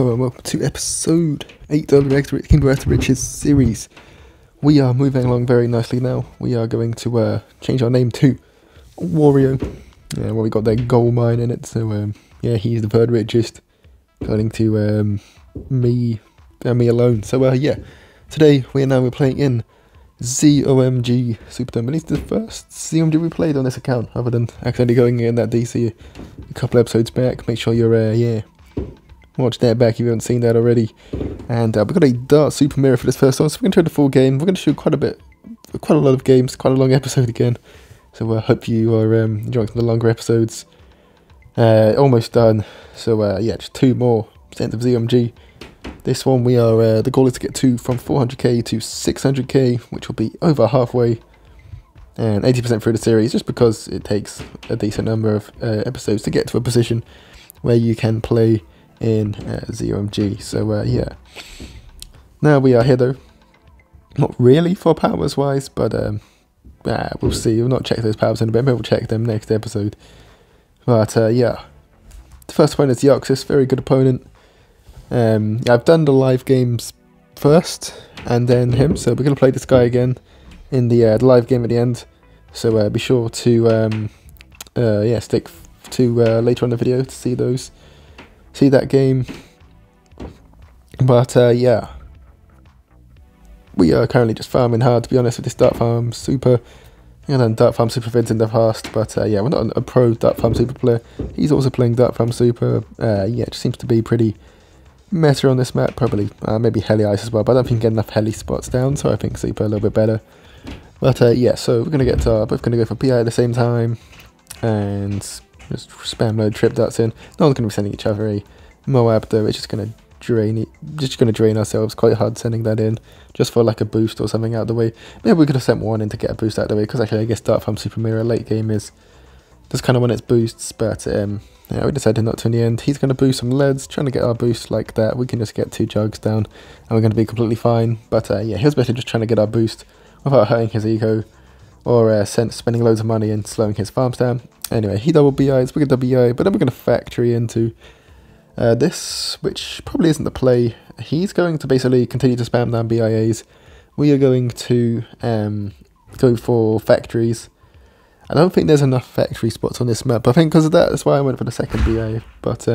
Hello and welcome to episode 8 of the Kingdom of Riches series. We are moving along very nicely now. We are going to change our name to Wario. Well, we got that gold mine in it, so yeah, he's the third richest, according to me alone. So yeah, today we're playing in ZOMG Super Tournament. It's the first ZOMG we played on this account, other than accidentally going in that DC a couple episodes back. Make sure you're watch that back if you haven't seen that already. And we've got a Dart Super Mirror for this first one, so we're going to try the full game. We're going to shoot quite a lot of games, quite a long episode again. So I hope you are enjoying some of the longer episodes. Almost done. So yeah, just 2 more percent of ZOMG. This one we are, the goal is to get from 400k to 600k, which will be over halfway. And 80% through the series, just because it takes a decent number of episodes to get to a position where you can play in ZOMG. So yeah, now we are here though, not really for powers wise, but we'll see. We'll not check those powers in a bit, maybe we'll check them next episode. But yeah, the first opponent is Yoxis, very good opponent. I've done the live games first and then him, so we're going to play this guy again in the live game at the end. So be sure to yeah, stick to later on in the video to see that game. But yeah, we are currently just farming hard, to be honest, with this Dart Farm Super. I've done Dart Farm Super vids in the past, but yeah, we're not a pro Dart Farm Super player. He's also playing Dart Farm Super. Yeah, it just seems to be pretty meta on this map, probably maybe Heli Ice as well, but I don't think you can get enough Heli spots down, so I think Super a little bit better. But yeah, so we're going to get both going to go for PI at the same time, and just spam load trip darts in. No one's going to be sending each other a Moab though. It's just going to drain ourselves quite hard sending that in, just for like a boost or something out of the way. Maybe we could have sent one in to get a boost out of the way, because actually I guess Dart Farm Super Mirror late game is just kind of when it's boosts, but yeah, we decided not to in the end. He's going to boost some leads, trying to get our boost like that. We can just get 2 jugs down and we're going to be completely fine. But yeah, he was basically just trying to get our boost without hurting his ego or spending loads of money and slowing his farms down. Anyway, he double BIs, we get double BI, but then we're going to factory into this, which probably isn't the play. He's going to basically continue to spam down BIAs. We are going to go for factories. I don't think there's enough factory spots on this map. I think because of that, that's why I went for the second BIA. But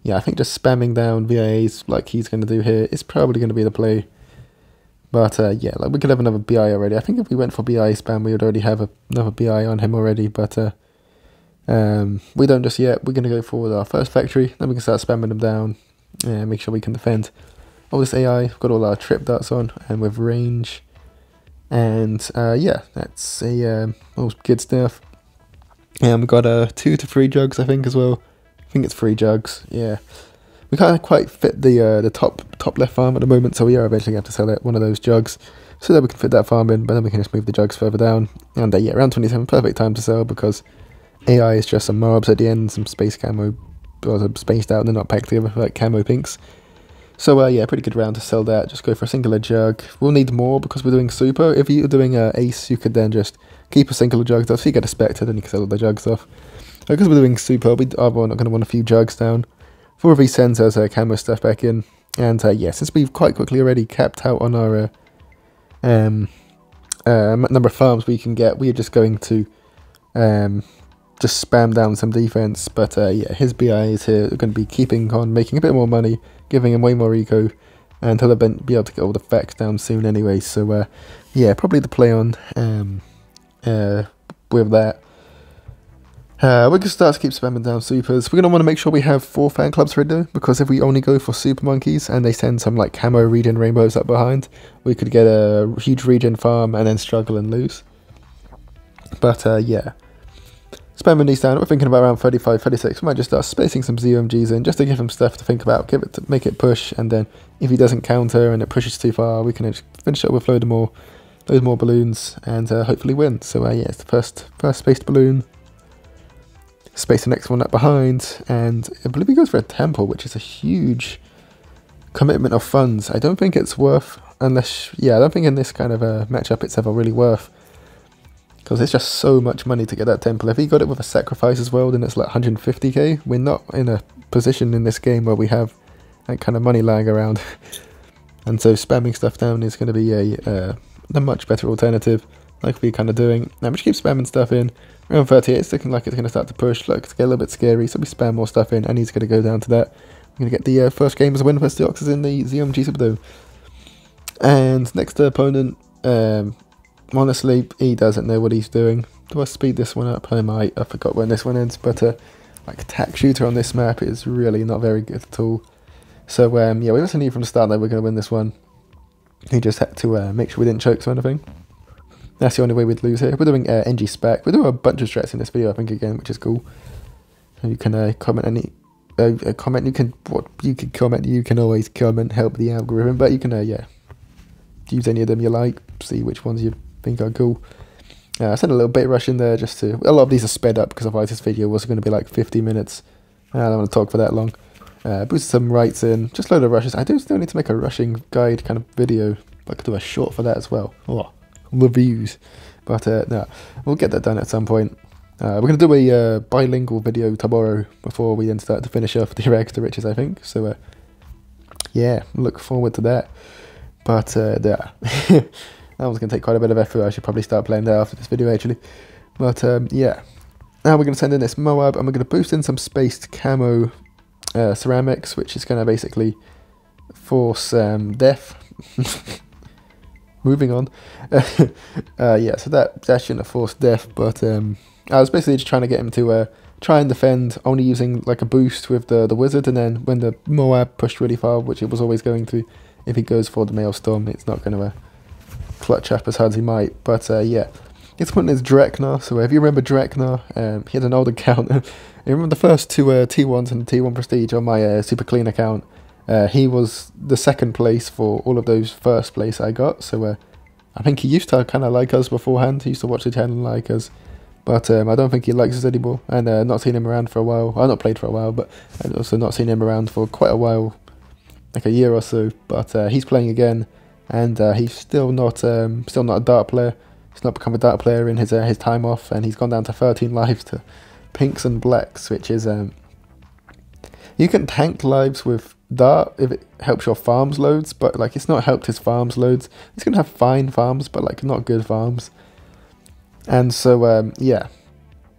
yeah, I think just spamming down BIAs like he's going to do here is probably going to be the play. But yeah, like we could have another BI already. I think if we went for BI spam, we would already have another BI on him already. But we don't just yet. We're going to go for our first factory. Then we can start spamming them down and make sure we can defend all this AI. We've got all our trip darts on and with range. And yeah, that's all good stuff. And we've got 2 to 3 jugs, I think, as well. I think it's 3 jugs. Yeah, we can't quite fit the top left farm at the moment, so we are eventually going to have to sell it, one of those jugs, so that we can fit that farm in. But then we can just move the jugs further down. And yeah, around 27, perfect time to sell, because AI is just some mobs at the end, some space camo, or spaced out, and they're not packed together like camo pinks. So yeah, pretty good round to sell that. Just go for a singular jug. We'll need more because we're doing super. If you're doing ace, you could then just keep a singular jug. So if you get a spectre, then you can sell all the jugs off. Because we're doing super, we are not going to want a few jugs down. 4 of these sends us camo stuff back in. And yeah, since we've quite quickly already capped out on our number of farms we can get, we are just going to just spam down some defense. But yeah, his BIs here are going to be keeping on making a bit more money, giving him way more eco, and he'll be able to get all the facts down soon anyway. So yeah, probably the play on with that. We can start to keep spamming down supers. We're going to want to make sure we have 4 fan clubs ready though, because if we only go for super monkeys and they send some like camo regen rainbows up behind, we could get a huge regen farm and then struggle and lose. But yeah, spamming these down. We're thinking about around 35, 36. We might just start spacing some ZOMGs in just to give him stuff to think about, make it push, and then if he doesn't counter and it pushes too far, we can just finish it with loads more balloons and hopefully win. So yeah, it's the first spaced balloon. Space the next one up behind, and I believe he goes for a temple, which is a huge commitment of funds. I don't think it's worth, unless, yeah, I don't think in this kind of a matchup it's ever really worth, because it's just so much money to get that temple. If he got it with a sacrifice as well, then it's like 150k. We're not in a position in this game where we have that kind of money lying around. And so spamming stuff down is going to be a much better alternative, like we're kind of doing. Now we just keep spamming stuff in. Round 38, it's looking like it's going to start to push. Look, it's getting a little bit scary, so we spam more stuff in, and he's going to go down to that. We're going to get the first game as a win versus the Oxes in the ZOMG Superdome. And next opponent, honestly, he doesn't know what he's doing. Do I speed this one up? I might. I forgot when this one ends, but like attack shooter on this map is really not very good at all. So yeah, we also knew from the start that we're going to win this one. We just had to make sure we didn't choke or anything. That's the only way we'd lose here. We're doing NG spec. We're doing a bunch of strats in this video, I think, again, which is cool. And you can comment any comment. You can comment. You can always comment, help the algorithm. But you can yeah, use any of them you like. See which ones you think are cool. I sent a little bait rush in there just to. A lot of these are sped up because otherwise this video was going to be like 50 minutes. I don't want to talk for that long. Boosted some rights in. Just a load of rushes. I do still need to make a rushing guide kind of video. I could do a short for that as well. Oh. Reviews, but no, we'll get that done at some point. We're going to do a bilingual video tomorrow before we then start to finish off the rags to riches, I think. So yeah, look forward to that. But yeah, that one's going to take quite a bit of effort. I should probably start playing that after this video actually. But yeah, now we're going to send in this Moab, and we're going to boost in some spaced camo ceramics, which is going to basically force death. Moving on. Yeah, so that shouldn't have forced death, but I was basically just trying to get him to try and defend, only using like a boost with the wizard, and then when the Moab pushed really far, which it was always going to, if he goes for the Maelstrom, it's not going to clutch up as hard as he might. But yeah, this one is Dreknar. So if you remember Dreknar, he had an old account. I remember the first two T1s and T1 Prestige on my super clean account. He was the second place for all of those first place I got, so I think he used to kind of like us beforehand. He used to watch the channel and like us, but I don't think he likes us anymore, and not seen him around for a while. I've not played for a while, but I've also not seen him around for quite a while, like a year or so, but he's playing again, and he's still not a dart player. He's not become a dart player in his time off, and he's gone down to 13 lives to pinks and blacks, which is you can tank lives with dart if it helps your farms loads, but like it's not helped his farms loads. He's gonna have fine farms, but like not good farms. And so yeah,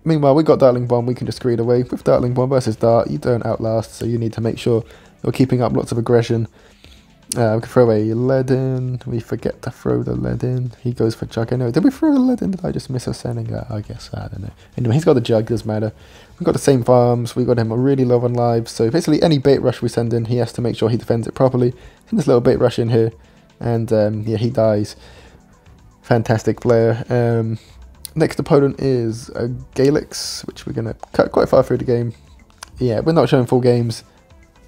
meanwhile we got Dartling Bomb. We can just screed away with Dartling Bomb versus dart. You don't outlast, so you need to make sure you're keeping up lots of aggression. We can throw a lead in. We forget to throw the lead in. He goes for jug. Anyway, did we throw the lead in? Did I just miss a sending? I guess, I don't know. Anyway, he's got the jug, doesn't matter. We've got the same farms. We got him really low on lives. So basically any bait rush we send in, he has to make sure he defends it properly. Send this little bait rush in here. And yeah, he dies. Fantastic player. Next opponent is Galix, which we're going to cut quite far through the game. Yeah, we're not showing full games.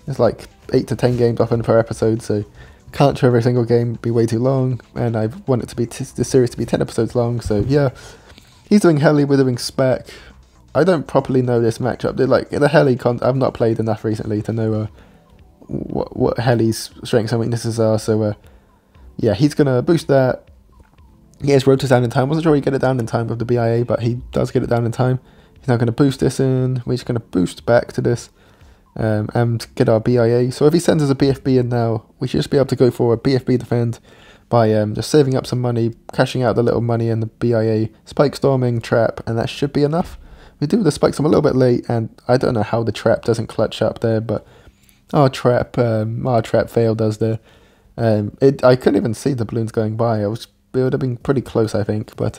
It's like 8 to 10 games often per episode, so can't show every single game, be way too long, and I want it to be this series to be 10 episodes long, so yeah. He's doing Heli, we're doing Spec. I don't properly know this matchup. They're like the Heli I've not played enough recently to know what Heli's strengths and weaknesses are, so yeah, he's gonna boost that. He gets Rotas down in time. Wasn't sure he'd get it down in time with the BIA, but he does get it down in time. He's now gonna boost this in. We're just gonna boost back to this. And get our BIA. So if he sends us a BFB in now, we should just be able to go for a BFB defend by just saving up some money, cashing out the little money in the BIA, spike storming, trap, and that should be enough. We do the spike storm a little bit late, and I don't know how the trap doesn't clutch up there, but our trap fail does there. I couldn't even see the balloons going by. It would have been pretty close, I think, but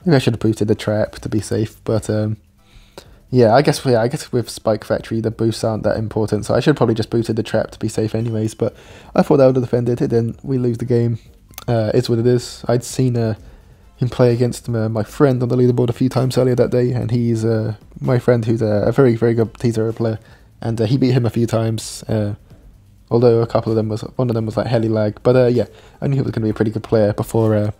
maybe I should have boosted the trap to be safe, but yeah, I guess with Spike Factory the boosts aren't that important, so I should probably just boosted the trap to be safe anyways, but I thought that would have defended it, and we lose the game. It's what it is. I'd seen him play against my friend on the leaderboard a few times earlier that day, and he's my friend who's a very, very good T0 player, and he beat him a few times, although one of them was like heli lag, but yeah, I knew he was going to be a pretty good player before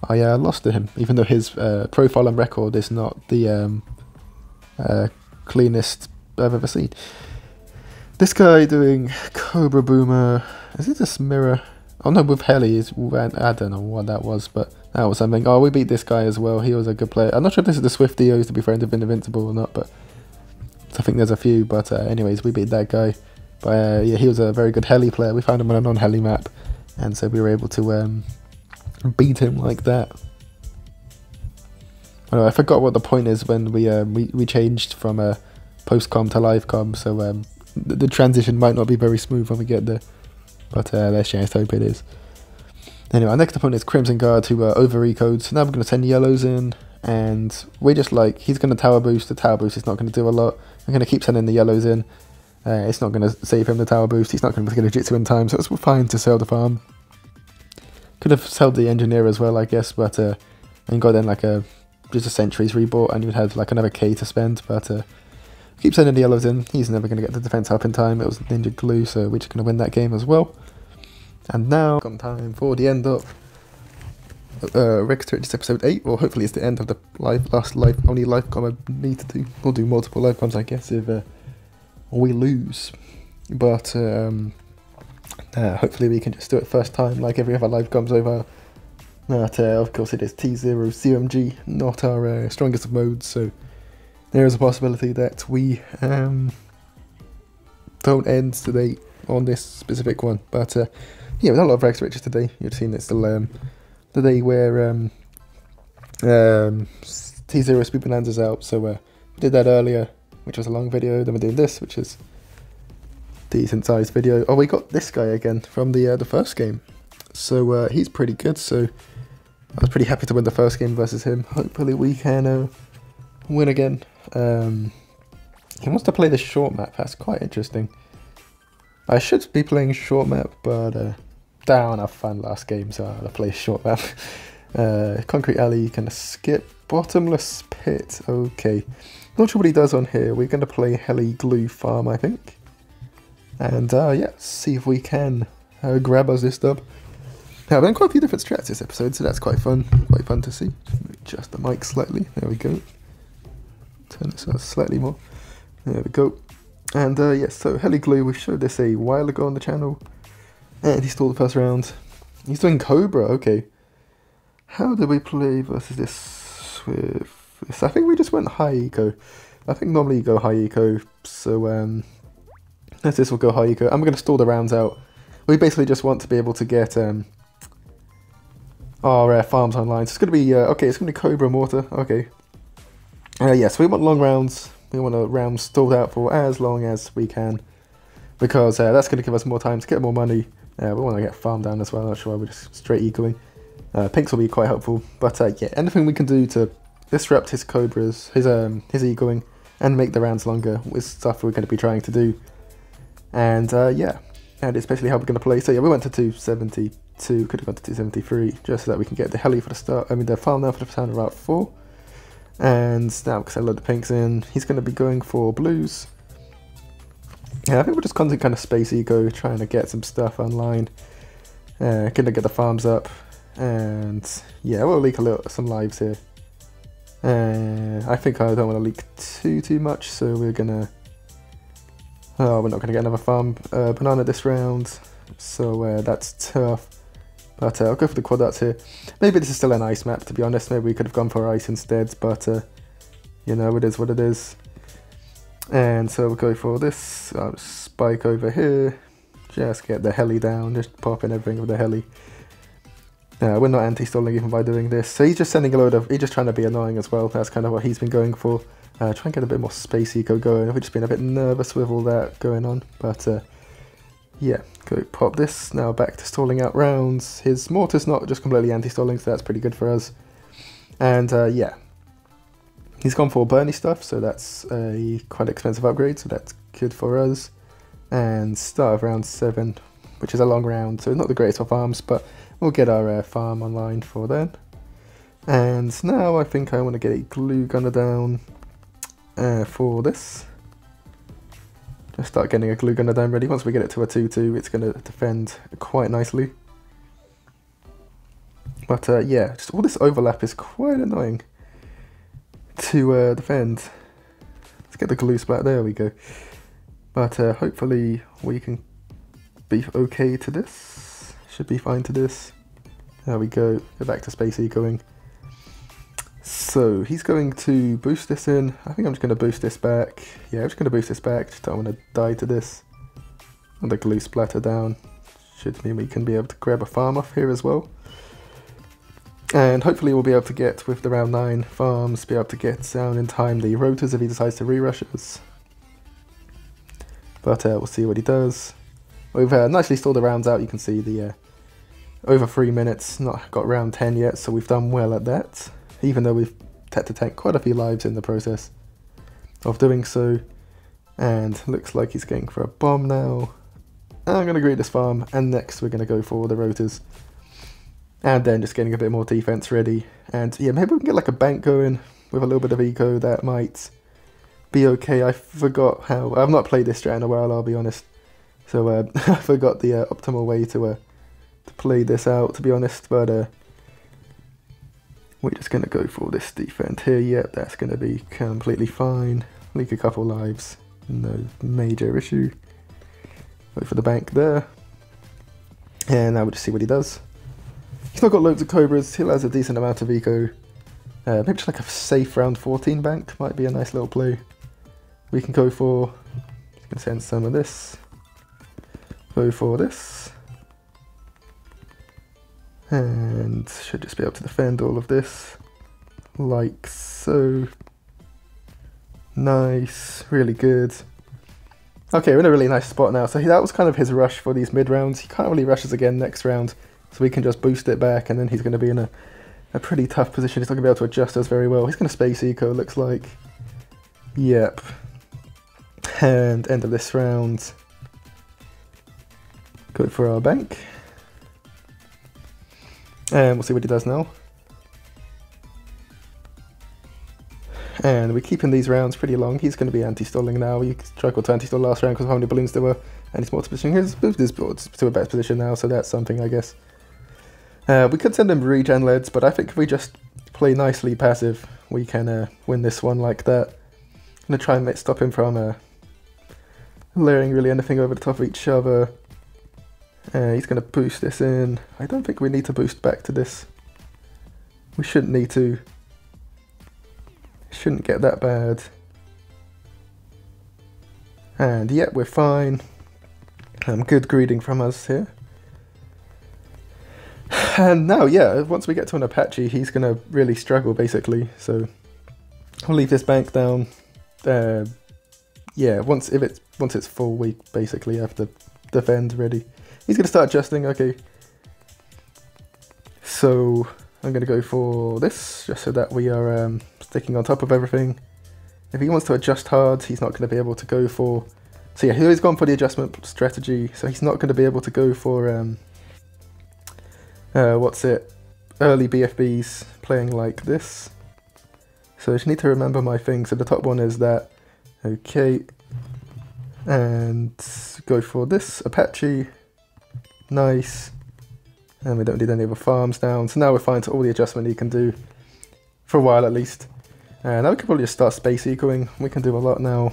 I lost to him, even though his profile and record is not the cleanest I've ever seen. This guy doing Cobra Boomer, is it just mirror? Oh no, with Heli, I don't know what that was, but that was something. Oh, we beat this guy as well, he was a good player. I'm not sure if this is the Swifty to be friends with Invincible or not, but I think there's a few, but anyways, we beat that guy. But yeah, he was a very good heli player. We found him on a non-heli map, and so we were able to beat him like that. I forgot what the point is when we changed from post-com to live-com, so the transition might not be very smooth when we get there. But let's just hope it is. Anyway, our next opponent is Crimson Guard, who over-ecoed, so now we're going to send yellows in, and we're just like, he's going to tower boost. The tower boost is not going to do a lot. I'm going to keep sending the yellows in. It's not going to save him the tower boost. He's not going to get a Jitsu in time, so it's fine to sell the farm. Could have sold the engineer as well, I guess, but and got then like just a Sentries rebought, and you'd have like another K to spend, but keep sending the yellows in. He's never going to get the defense up in time. It was Ninja Glue, so we're just going to win that game as well. And now, come time for the end of Rex Twitch episode 8, or hopefully it's the end of the only live com I need to do. We'll do multiple live coms, I guess, if we lose. But hopefully we can just do it first time, like every other live coms over. But of course it is T0 ZOMG, not our strongest of modes, so there is a possibility that we don't end today on this specific one. But yeah, with a lot of Rex Riches today, you've seen it's the day where T0 Speed Bonanza's out, so we did that earlier, which was a long video. Then we're doing this, which is decent sized video. Oh, we got this guy again from the first game, so he's pretty good. So I was pretty happy to win the first game versus him. Hopefully we can win again. He wants to play the short map. That's quite interesting. I should be playing short map, but down have fun last game, so I'll play short map. Concrete alley, gonna skip. Bottomless pit, okay. Not sure what he does on here. We're gonna play heli glue farm, I think. And yeah, see if we can grab us this dub. Now, I've done quite a few different strats this episode, so that's quite fun to see. Adjust the mic slightly, there we go. Turn this up slightly more, there we go. And yes, so heli glue, we showed this a while ago on the channel. And he stole the first round. He's doing Cobra, okay. How did we play versus this with this? I think we just went high eco. I think normally you go high eco, so this will go high eco. I'm going to stall the rounds out. We basically just want to be able to get our farms online. So it's going to be, okay, it's going to be Cobra Mortar, okay. Yeah, so we want long rounds. We want a round stalled out for as long as we can, because that's going to give us more time to get more money. We want to get farm down as well. I'm not sure why we're just straight ecoing. Pinks will be quite helpful, but yeah, anything we can do to disrupt his Cobras, his ecoing, and make the rounds longer is stuff we're going to be trying to do. And yeah, and especially how we're going to play. So yeah, we went to 272, could have gone to 273, just so that we can get the heli for the start. I mean, the farm now for the start of Route 4. And now, because I load the pinks in, he's going to be going for blues. Yeah, I think we're just constantly kind of space eco, trying to get some stuff online. Gonna get the farms up, and yeah, we'll leak some lives here. I think I don't want to leak too much, so we're gonna. Oh, we're not gonna get another farm banana this round, so that's tough. But I'll go for the quad arts here. Maybe this is still an ice map, to be honest. Maybe we could have gone for ice instead, but you know, it is what it is. And so we'll go for this. I'll spike over here. Just get the heli down. Just pop in everything with the heli. We're not anti-stalling even by doing this. So he's just sending a load of... He's just trying to be annoying as well. That's kind of what he's been going for. Try and get a bit more space eco going. We've just been a bit nervous with all that going on. But yeah, go pop this. Now back to stalling out rounds. His mortar's not just completely anti-stalling, so that's pretty good for us. And yeah. He's gone for Bernie stuff, so that's a quite expensive upgrade, so that's good for us. And start of round 7, which is a long round, so not the greatest of farms, but we'll get our farm online for then. And now I think I want to get a glue gunner down for this. Just start getting a glue gunner down ready. Once we get it to a 2-2, it's going to defend quite nicely. But yeah, just all this overlap is quite annoying to defend. Let's get the glue splat, there we go. But hopefully we can be okay to this. Should be fine to this. There we go, go back to space ecoing. So he's going to boost this in. I think I'm just going to boost this back. Yeah, I'm just going to boost this back, just don't want to die to this. And the glue splatter down. Should mean we can be able to grab a farm off here as well. And hopefully we'll be able to get, with the round 9 farms, be able to get down in time the rotors if he decides to re-rush us. But we'll see what he does. We've nicely stalled the rounds out. You can see the over 3 minutes, not got round 10 yet, so we've done well at that. Even though we've had to tank quite a few lives in the process of doing so. And looks like he's going for a bomb now. I'm going to greet this farm, and next we're going to go for the rotors. And then just getting a bit more defense ready. And yeah, maybe we can get like a bank going with a little bit of eco. That might be okay. I forgot how... I've not played this strat in a while, I'll be honest. So I forgot the optimal way to play this out, to be honest. But we're just going to go for this defense here. Yep, that's going to be completely fine. Leak a couple lives. No major issue. Wait for the bank there. And now we'll just see what he does. He's not got loads of cobras, still has a decent amount of eco. Maybe just like a safe round 14 bank might be a nice little play. We can go for... You can send some of this. Go for this. And should just be able to defend all of this. Like so. Nice, really good. Okay, we're in a really nice spot now. So that was kind of his rush for these mid rounds. He can't really rush us again next round, so we can just boost it back, and then he's going to be in a pretty tough position. He's not going to be able to adjust us very well. He's going to space eco, looks like. Yep. And end of this round. Go for our bank. And we'll see what he does now. And we're keeping these rounds pretty long. He's going to be anti-stalling now. You struggled to anti-stall last round because of how many balloons there were. And he's more to position. He's moved his board to a better position now, so that's something, I guess. We could send him regen leads, but I think if we just play nicely passive, we can win this one like that. I'm going to try and stop him from layering really anything over the top of each other. He's going to boost this in. I don't think we need to boost back to this. We shouldn't need to. Shouldn't get that bad. And yep, we're fine. Good greeting from us here. And now, yeah, once we get to an Apache, he's going to really struggle, basically. So I'll leave this bank down. Yeah, once it's full, we basically have to defend ready. He's going to start adjusting, okay. So I'm going to go for this, just so that we are sticking on top of everything. If he wants to adjust hard, he's not going to be able to go for... So yeah, he's gone for the adjustment strategy, so he's not going to be able to go for... early BFBs playing like this. So I just need to remember my thing. So the top one is that. Okay. And go for this, Apache. Nice. And we don't need any other farms down. So now we're fine to all the adjustment he can do. For a while at least. Now we can probably just start space ecoing. We can do a lot now.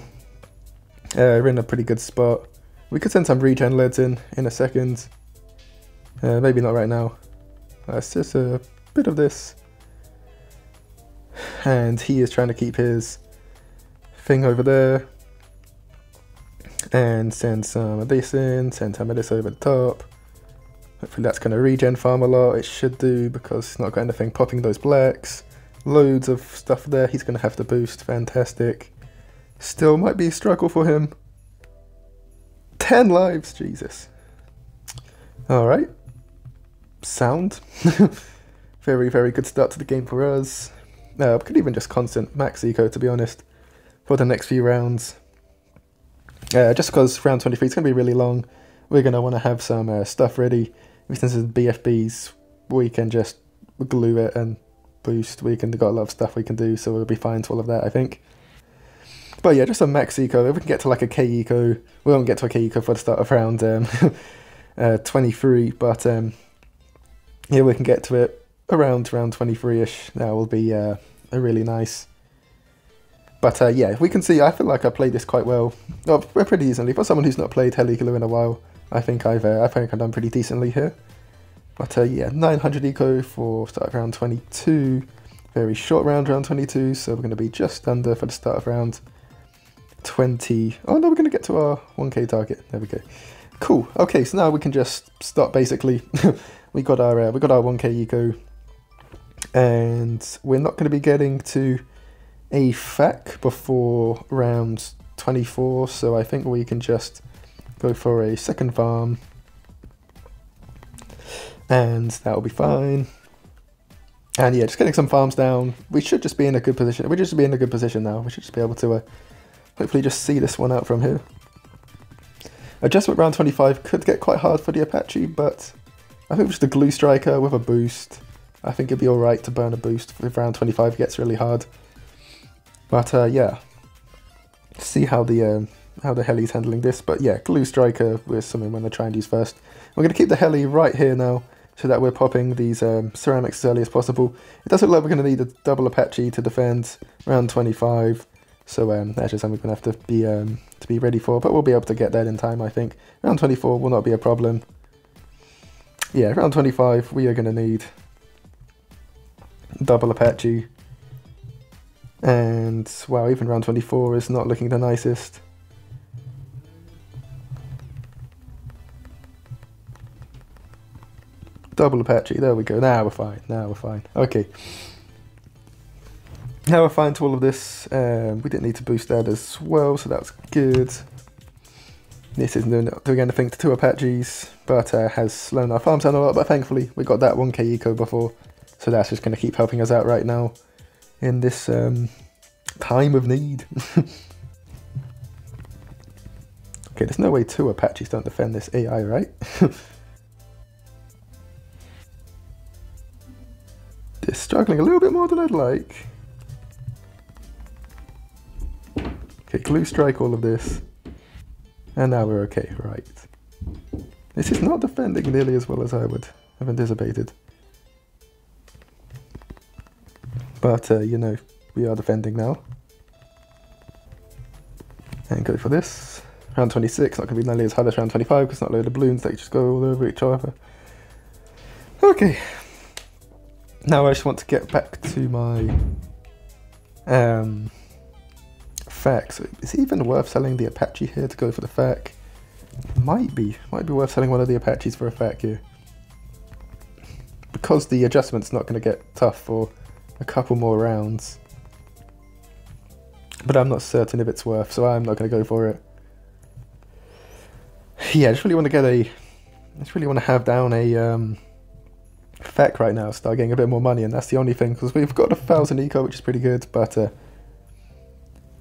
We're in a pretty good spot. We could send some regen leads in a second. Maybe not right now. It's just a bit of this. And he is trying to keep his thing over there. And send some of this in, send some of this over the top. Hopefully that's going to regen farm a lot. It should do, because he's not got anything popping those blacks. Loads of stuff there. He's going to have to boost. Fantastic. Still might be a struggle for him. 10 lives, Jesus. Alright. Sound. Very, very good start to the game for us. We could even just constant max eco, to be honest, for the next few rounds. Just because round 23 is going to be really long, we're going to want to have some stuff ready. Since it's BFBs, we can just glue it and boost. We've got a lot of stuff we can do, so we'll be fine to all of that, I think. But yeah, just a max eco. If we can get to like a K eco, we won't get to a K eco for the start of round 23, but yeah, we can get to it around round 23-ish. That will be a really nice. But yeah, we can see, I feel like I played this quite well. Oh, pretty decently. For someone who's not played Heli Glue in a while, I think I've done pretty decently here. But yeah, 900 eco for start of round 22. Very short round 22, so we're going to be just under for the start of round 20. Oh no, we're going to get to our 1k target. There we go. Cool. Okay, so now we can just stop. Basically, we got our 1k eco, and we're not going to be getting to a FAQ before round 24. So I think we can just go for a second farm, and that'll be fine. And yeah, just getting some farms down. We should just be in a good position. We should just be in a good position now. We should just be able to hopefully just see this one out from here. Adjustment round 25 could get quite hard for the Apache, but I think just a glue striker with a boost. I think it'd be alright to burn a boost if round 25 gets really hard. But yeah, see how the heli's handling this. But yeah, glue striker was something I'm going to try and use first. We're going to keep the heli right here now, so that we're popping these ceramics as early as possible. It does look like we're going to need a double Apache to defend round 25. So that's just something we're going to have to be ready for, but we'll be able to get that in time, I think. Round 24 will not be a problem. Yeah, round 25 we are going to need double Apache. And wow, even round 24 is not looking the nicest. Double Apache, there we go. Now we're fine, now we're fine. Okay. Now we're fine to all of this. We didn't need to boost that as well, so that's good. This isn't doing anything to 2 Apaches, but has slowed our farms down a lot, but thankfully we got that 1k eco before, so that's just going to keep helping us out right now in this time of need. Okay, there's no way 2 Apaches don't defend this AI, right? They're struggling a little bit more than I'd like. Okay, glue strike all of this. And now we're okay, right. This is not defending nearly as well as I would have anticipated. But, you know, we are defending now. And go for this. Round 26, not going to be nearly as hard as round 25 because it's not a load of balloons, they just go all over each other. Okay. Now I just want to get back to my FAQ. So is it even worth selling the Apache here to go for the FAQ? Might be worth selling one of the Apaches for a FAQ here. Because the adjustment's not going to get tough for a couple more rounds. But I'm not certain if it's worth, so I'm not going to go for it. Yeah, I just really want to have down a FAQ right now, start getting a bit more money, and that's the only thing, because we've got 1,000 eco, which is pretty good, but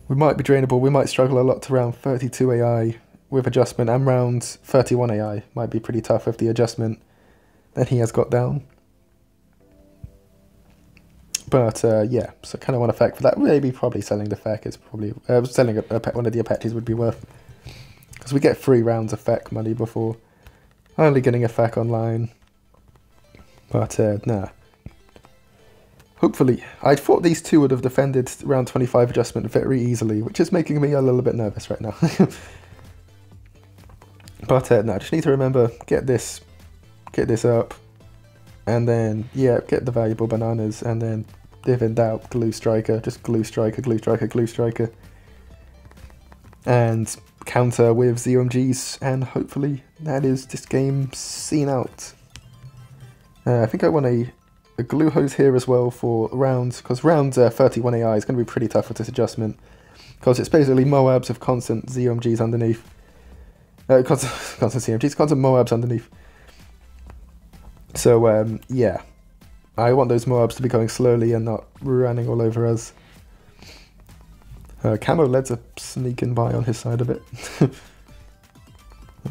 we might be drainable. We might struggle a lot to round 32 AI with adjustment, and round 31 AI might be pretty tough with the adjustment that he has got down. But yeah, so I kind of want a FAQ for that. Maybe probably selling the FAQ is probably selling one of the Apaches would be worth, because we get 3 rounds of FAQ money before only getting a FAQ online. But nah. Hopefully, I thought these 2 would have defended round 25 adjustment very easily, which is making me a little bit nervous right now. But no, I just need to remember, get this up, and then yeah, get the valuable bananas, and then if in doubt, glue striker, just glue striker, glue striker, glue striker, and counter with ZOMGs, and hopefully that is this game seen out. I think I want a glue hose here as well for rounds, because round 31 AI is going to be pretty tough with this adjustment, because it's basically Moabs with constant ZOMGs underneath. Constant CMGs, constant Moabs underneath. So yeah, I want those Moabs to be going slowly and not running all over us. Camo Leds are sneaking by on his side a bit.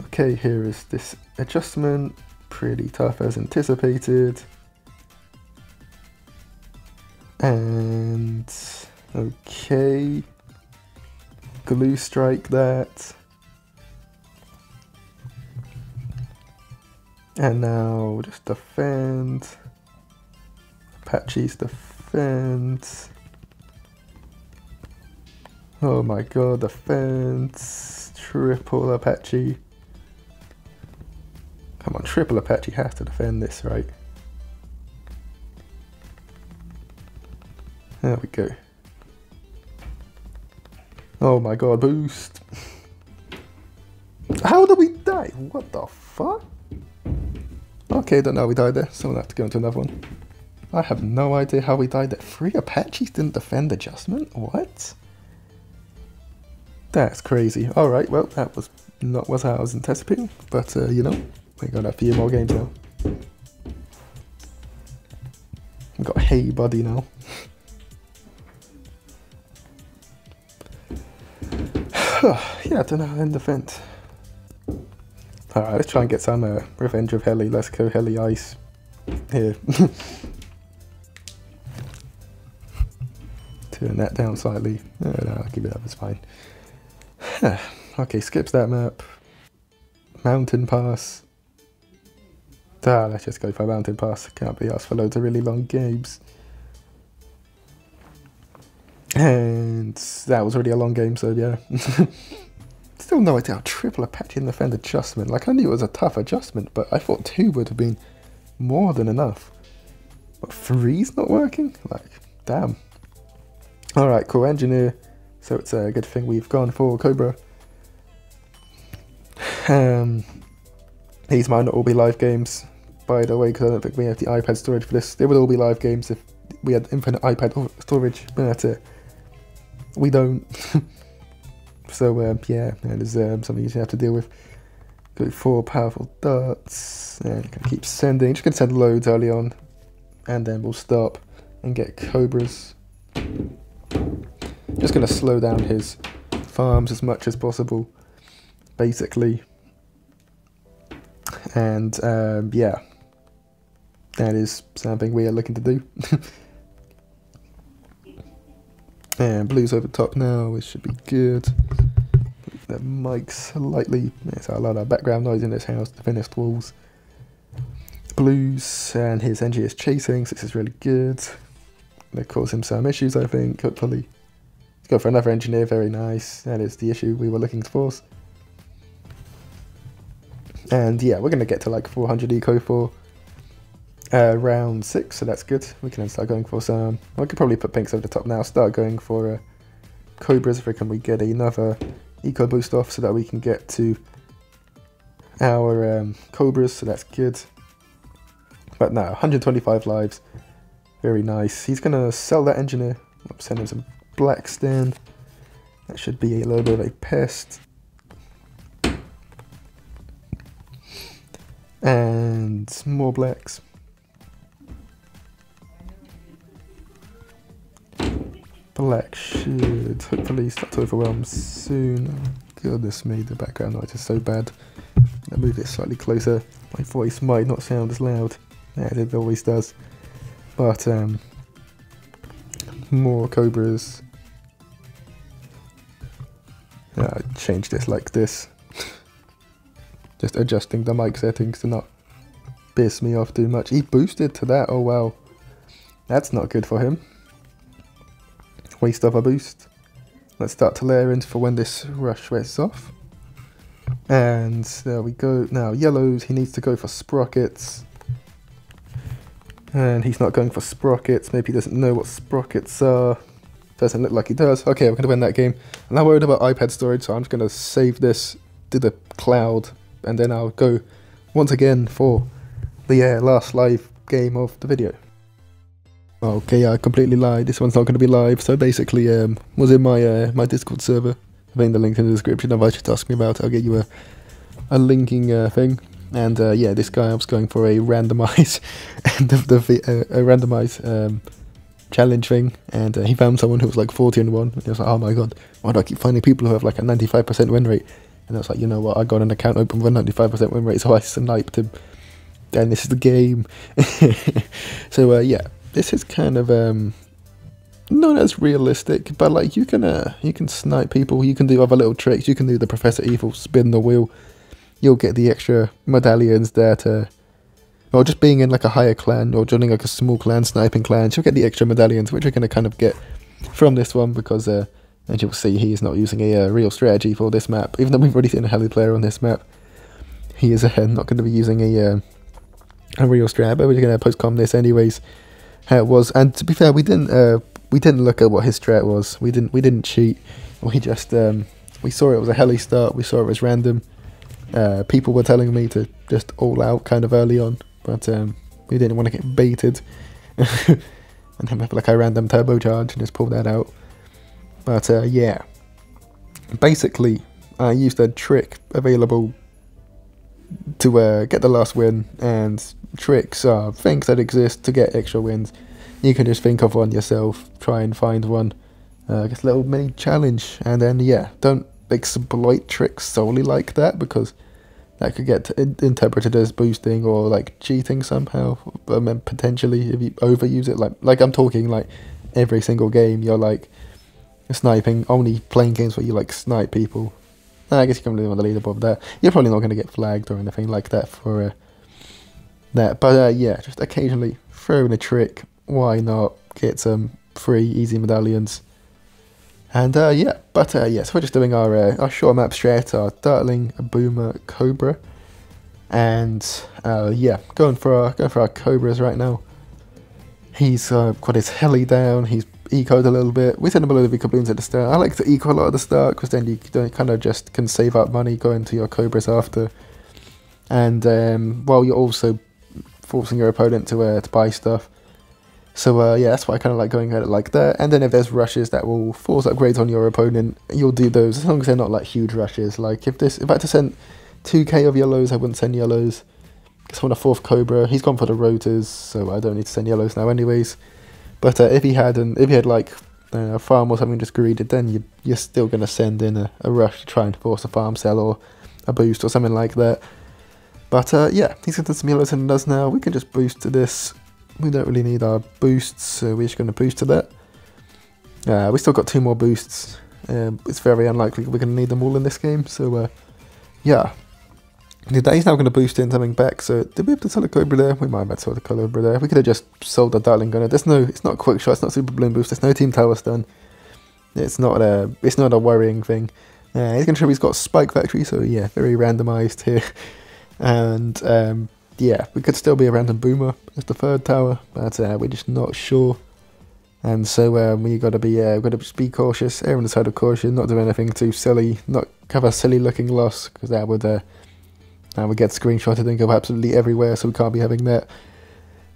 Okay, here is this adjustment. Pretty tough as anticipated. And okay, glue strike that. And now just defend. Apaches defend. Oh my god, defense. Triple Apache. Come on, triple Apache has to defend this, right? There we go. Oh my god, boost. How did we die? What the fuck? Okay, don't know how we died there, so we'll have to go into another one. I have no idea how we died there. 3 Apaches didn't defend adjustment? What? That's crazy. Alright, well, that was not what I was anticipating, but you know, we got a few more games now. We've got Hey Buddy now. Yeah, I don't know how to defend. Alright, let's try and get some Revenge of Heli. Let's go Heli Ice here. Turn that down slightly. No, I'll keep it up, it's fine. Okay, skips that map. Mountain Pass. Let's just go for Mountain Pass. Can't be asked for loads of really long games. And that was already a long game, so yeah. Still no idea how triple Apache and defend adjustment. Like, I knew it was a tough adjustment, but I thought 2 would have been more than enough. But 3's not working? Like, damn. Alright, cool. Engineer. So it's a good thing we've gone for Cobra. These might not all be live games, by the way, because I don't think we have the iPad storage for this. They would all be live games if we had infinite iPad storage, but we don't. So yeah, there's something you have to deal with. Go 4 powerful darts, and you can keep sending. Just gonna send loads early on, and then we'll stop and get Cobras. Just gonna slow down his farms as much as possible, basically. And yeah, that is something we are looking to do. And blues over top now, it should be good. The mic slightly, there's a lot of background noise in this house, the finished walls. Blues, and his NG is chasing, so this is really good. They cause him some issues, I think, hopefully. Let's go for another engineer, very nice. That is the issue we were looking to force. And yeah, we're going to get to like 400 eco for round 6, so that's good. We can then start going for some. I could probably put pinks over the top now. Start going for Cobras if we get another eco boost off, so that we can get to our Cobras. So that's good. But now 125 lives, very nice. He's gonna sell that engineer. I'll send him some black stand. That should be a little bit of a pest. And more blacks. Black should hopefully start to overwhelm soon. Oh, goodness me, the background noise is so bad. I'll move it slightly closer. My voice might not sound as loud as it always does. But more Cobras. Change this like this. Just adjusting the mic settings to not piss me off too much. He boosted to that, oh wow. That's not good for him. Waste of a boost. Let's start to layer in for when this rush wears off. And there we go. Now yellows, he needs to go for sprockets. And he's not going for sprockets. Maybe he doesn't know what sprockets are. Doesn't look like he does. Okay, we're going to win that game. I'm not worried about iPad storage, so I'm just going to save this to the cloud. And then I'll go once again for the last live game of the video. Okay, I completely lied. This one's not going to be live. So basically, was in my my Discord server. I think the link's in the description. Otherwise, just ask me about it. I'll get you a linking thing. And yeah, this guy, I was going for a randomize and a randomize challenge thing, and he found someone who was like 40 and 1. And he was like, oh my god, why do I keep finding people who have like a 95% win rate? And I was like, you know what, I got an account open with a 95% win rate, so I sniped him. And this is the game. So yeah, this is kind of not as realistic, but like you can snipe people, you can do other little tricks, you can do the Professor Evil spin the wheel. You'll get the extra medallions that, or just being in like a higher clan or joining like a small clan, sniping clans, you'll get the extra medallions, which you're going to kind of get from this one because, as you'll see, he's not using a real strategy for this map. Even though we've already seen a heli player on this map, he is not going to be using a real strat, but we're going to post-com this anyways, how it was. And to be fair, we didn't look at what his strat was. We didn't cheat. We just we saw it was a heli start. We saw it was random. people were telling me to just all out kind of early on, but we didn't want to get baited and have like a random turbocharge and just pull that out. But yeah, basically I used a trick available to get the last win, and tricks are things that exist to get extra wins. You can just think of one yourself, try and find one, just a little mini challenge, and then yeah, don't exploit tricks solely like that, because that could get interpreted as boosting or like cheating somehow, potentially if you overuse it. Like I'm talking like every single game you're like sniping, only playing games where you like snipe people. I guess you can really on the leaderboard there. You're probably not going to get flagged or anything like that for that. But yeah, just occasionally throw in a trick. Why not get some free easy medallions? And yeah, but yeah, so we're just doing our short map strat, our Dartling, Boomer, Cobra, and yeah, going for our Cobras right now. He's got his heli down. He's ecoed a little bit. We send him a load of eco bloons at the start. I like to eco a lot at the start because then you kind of just can save up money going to your Cobras after, and while you're also forcing your opponent to buy stuff. So yeah, that's why I kind of like going at it like that. And then if there's rushes that will force upgrades on your opponent, you'll do those as long as they're not like huge rushes. Like if I had to send 2k of yellows, I wouldn't send yellows. Because I want a 4th Cobra. He's gone for the rotors, so I don't need to send yellows now anyways. But if he had like a farm or something just greeded, then you're still gonna send in a rush to try and force a farm sell or a boost or something like that. But yeah, he's getting some yellows in us now. We can just boost to this. We don't really need our boosts, so we're just going to boost to that. We still got 2 more boosts. It's very unlikely we're going to need them all in this game, so yeah. He's now going to boost in something back, so did we have to sell a Cobra there? We might have sold a Cobra there. We could have just sold the Dartling Gunner. It's not quick shot, it's not super balloon boost, there's no team tower stun. It's not a worrying thing. He's going to show he's got Spike Factory, so yeah, very randomized here. And yeah, we could still be a random Boomer as the 3rd tower, but we're just not sure. And so we got to be cautious, err on the side of caution, not do anything too silly, not have a silly looking loss, because that would get screenshotted and go absolutely everywhere, so we can't be having that.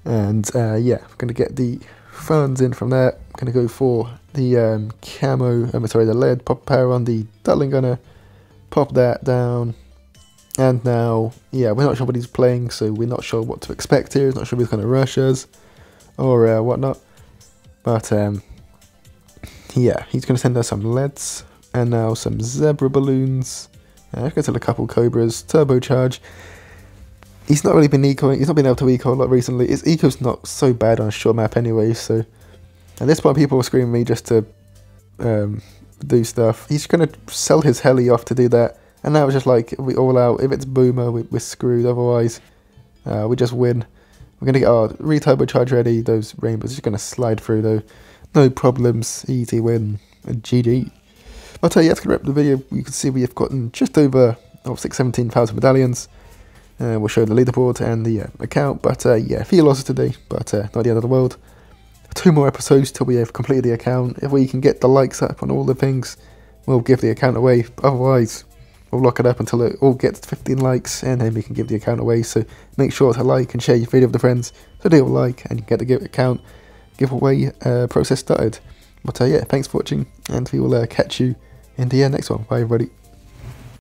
And yeah, we're going to get the funds in from that. I'm going to go for the the lead pop power on the Dartling Gunner, pop that down. And now, yeah, we're not sure what he's playing, so we're not sure what to expect here. He's not sure if he's going to rush us or whatnot. But yeah, he's going to send us some leads and now some zebra balloons. I've got a couple Cobras, turbocharge. He's not really been ecoing. He's not been able to eco a lot recently. His eco's not so bad on a short map anyway. So at this point, people were screaming at me just to do stuff. He's going to sell his heli off to do that. And now it's just like, we all out. If it's Boomer, we're screwed. Otherwise, we just win. We're going to get our re-turbocharge ready. Those rainbows are just going to slide through though. No problems. Easy win. GG. But yeah, that's going to wrap the video. You can see we have gotten just over 17,000 medallions. We'll show the leaderboard and the account. But yeah, a few losses today, but not the end of the world. 2 more episodes till we have completed the account. If we can get the likes up on all the things, we'll give the account away. Otherwise, we'll lock it up until it all gets 15 likes, and then we can give the account away. So make sure to like and share your video with the friends, so they will like and get the account giveaway process started. But yeah, thanks for watching, and we will catch you in the next one. Bye everybody.